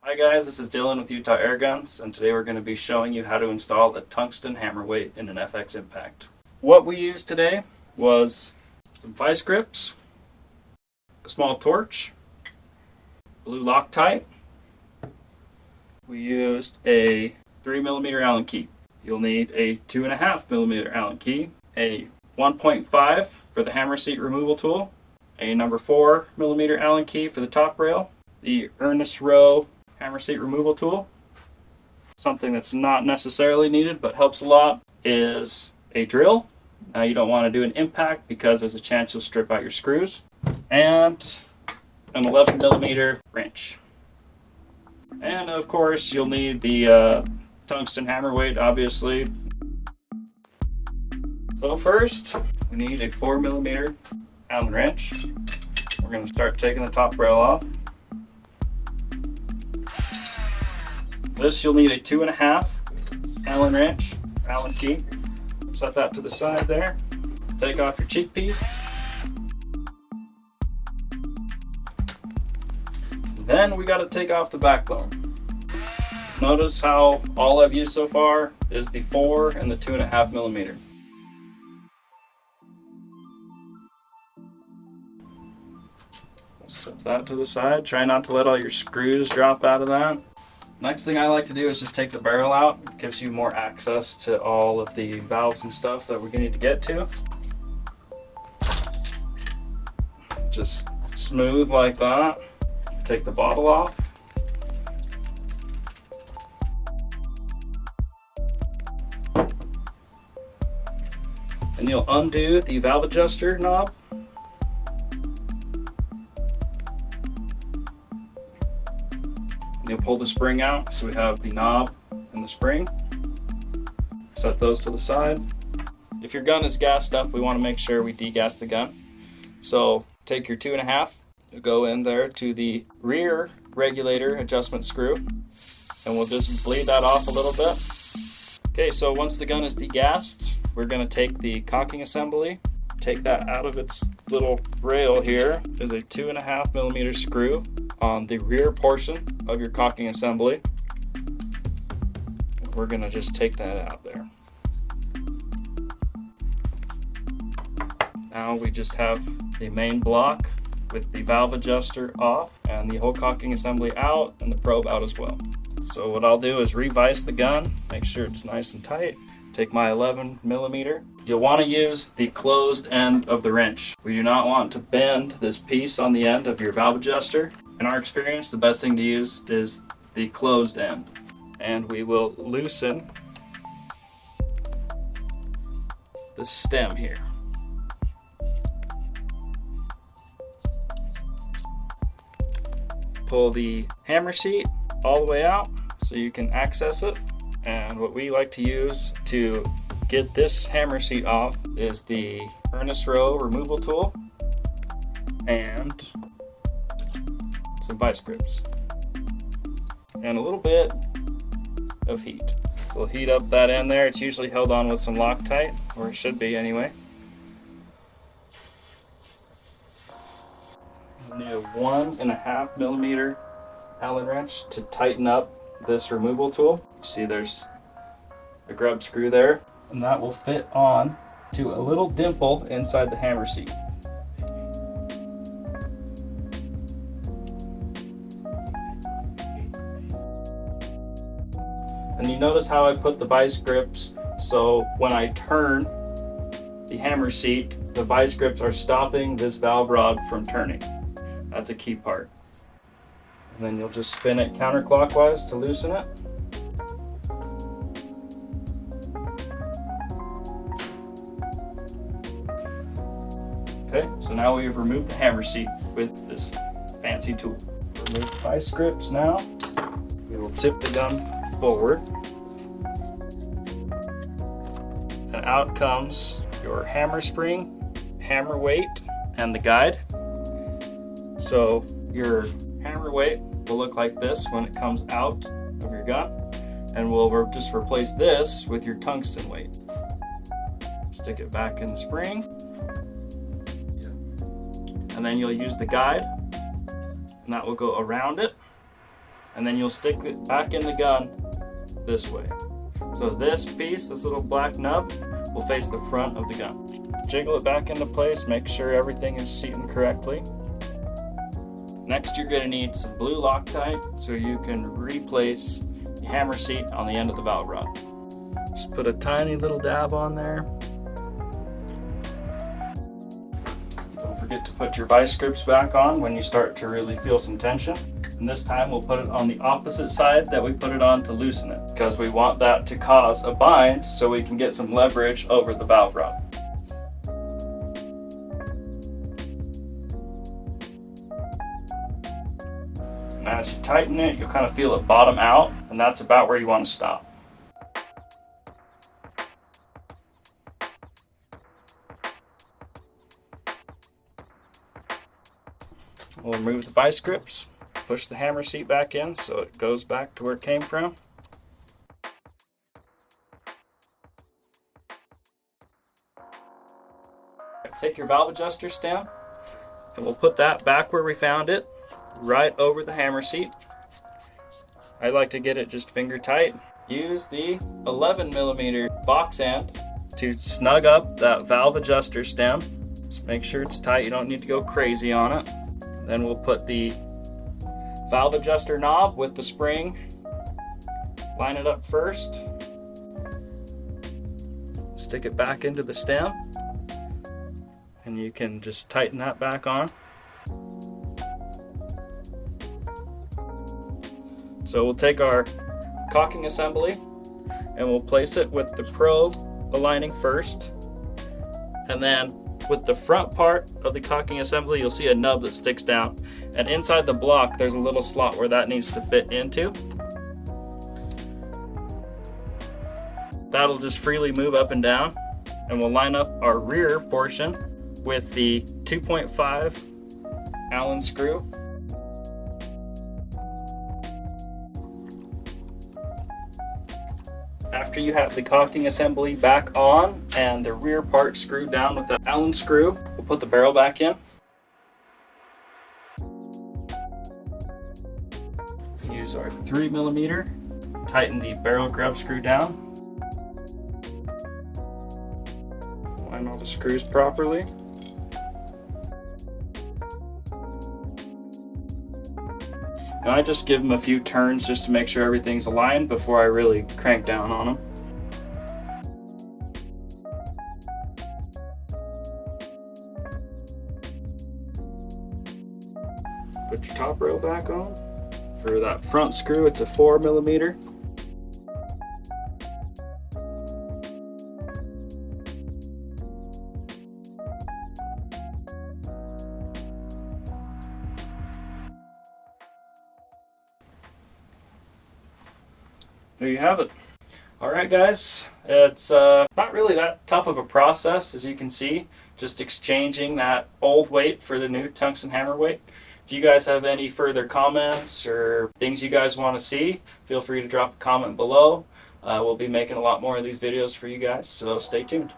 Hi guys, this is Dylan with Utah Airguns, and today we're going to be showing you how to install a tungsten hammerweight in an FX Impact. What we used today was some vice grips, a small torch, blue Loctite. We used a 3mm Allen key. You'll need a 2.5mm Allen key, a 1.5 for the hammer seat removal tool, a number 4mm Allen key for the top rail, the Ernest Rowe hammer seat removal tool. Something that's not necessarily needed but helps a lot is a drill. Now you don't want to do an impact because there's a chance you'll strip out your screws, and an 11mm wrench. And of course you'll need the tungsten hammerweight, obviously. So first we need a 4mm Allen wrench. We're going to start taking the top rail off. This you'll need a 2.5 Allen wrench, Allen key. Set that to the side there. Take off your cheek piece. Then we got to take off the backbone. Notice how all I've used so far is the 4 and the 2.5mm. Set that to the side. Try not to let all your screws drop out of that. Next thing I like to do is just take the barrel out. It gives you more access to all of the valves and stuff that we're going to need to get to. Just smooth like that. Take the bottle off. And you'll undo the valve adjuster knob. You'll pull the spring out, so we have the knob and the spring. Set those to the side. If your gun is gassed up, we want to make sure we degas the gun. So take your 2.5, you'll go in there to the rear regulator adjustment screw, and we'll just bleed that off a little bit. Okay, so once the gun is degassed, we're going to take the cocking assembly, take that out of its little rail here. There's a 2.5mm screw on the rear portion of your cocking assembly. We're going to just take that out there. Now we just have the main block with the valve adjuster off and the whole cocking assembly out and the probe out as well. So what I'll do is revise the gun, make sure it's nice and tight. Take my 11mm. You'll want to use the closed end of the wrench. We do not want to bend this piece on the end of your valve adjuster. In our experience, the best thing to use is the closed end. And we will loosen the stem here. Pull the hammer seat all the way out so you can access it. And what we like to use to get this hammer seat off is the Ernest Rowe removal tool and some vice grips and a little bit of heat. We'll heat up that end there. It's usually held on with some Loctite, or it should be anyway. We'll need a 1.5mm Allen wrench to tighten up this removal tool. You see there's a grub screw there, and that will fit on to a little dimple inside the hammer seat. And you notice how I put the vice grips, so when I turn the hammer seat, the vice grips are stopping this valve rod from turning. That's a key part. And then you'll just spin it counterclockwise to loosen it. Okay, so now we've removed the hammer seat with this fancy tool. Remove the vice grips now. We will tip the gun forward. And out comes your hammer spring, hammer weight, and the guide. So your hammer weight will look like this when it comes out of your gun, and we'll just replace this with your tungsten weight. Stick it back in the spring, and then you'll use the guide, and that will go around it. and then you'll stick it back in the gun this way. So this piece, this little black nub, will face the front of the gun. Jiggle it back into place, make sure everything is seating correctly. Next, you're going to need some blue Loctite so you can replace the hammer seat on the end of the valve rod. Just put a tiny little dab on there. Don't forget to put your vice grips back on when you start to really feel some tension. And this time we'll put it on the opposite side that we put it on to loosen it, because we want that to cause a bind so we can get some leverage over the valve rod. And as you tighten it, you'll kind of feel it bottom out, and that's about where you want to stop. We'll remove the vice grips. Push the hammer seat back in so it goes back to where it came from. Take your valve adjuster stem and we'll put that back where we found it, right over the hammer seat. I like to get it just finger tight. Use the 11mm box end to snug up that valve adjuster stem. Just make sure it's tight, you don't need to go crazy on it. Then we'll put the valve adjuster knob with the spring, line it up first, stick it back into the stem, and you can just tighten that back on. So we'll take our cocking assembly and we'll place it with the probe aligning first, and then with the front part of the cocking assembly you'll see a nub that sticks down, and inside the block there's a little slot where that needs to fit into. That'll just freely move up and down, and we'll line up our rear portion with the 2.5 Allen screw. After you have the cocking assembly back on and the rear part screwed down with the Allen screw, we'll put the barrel back in. Use our 3mm, tighten the barrel grub screw down. Line all the screws properly. And I just give them a few turns just to make sure everything's aligned before I really crank down on them. Put your top rail back on. For that front screw, it's a 4mm. There you have it. Alright guys, it's not really that tough of a process, as you can see, just exchanging that old weight for the new tungsten hammer weight. If you guys have any further comments or things you guys want to see, feel free to drop a comment below. We'll be making a lot more of these videos for you guys, so stay tuned.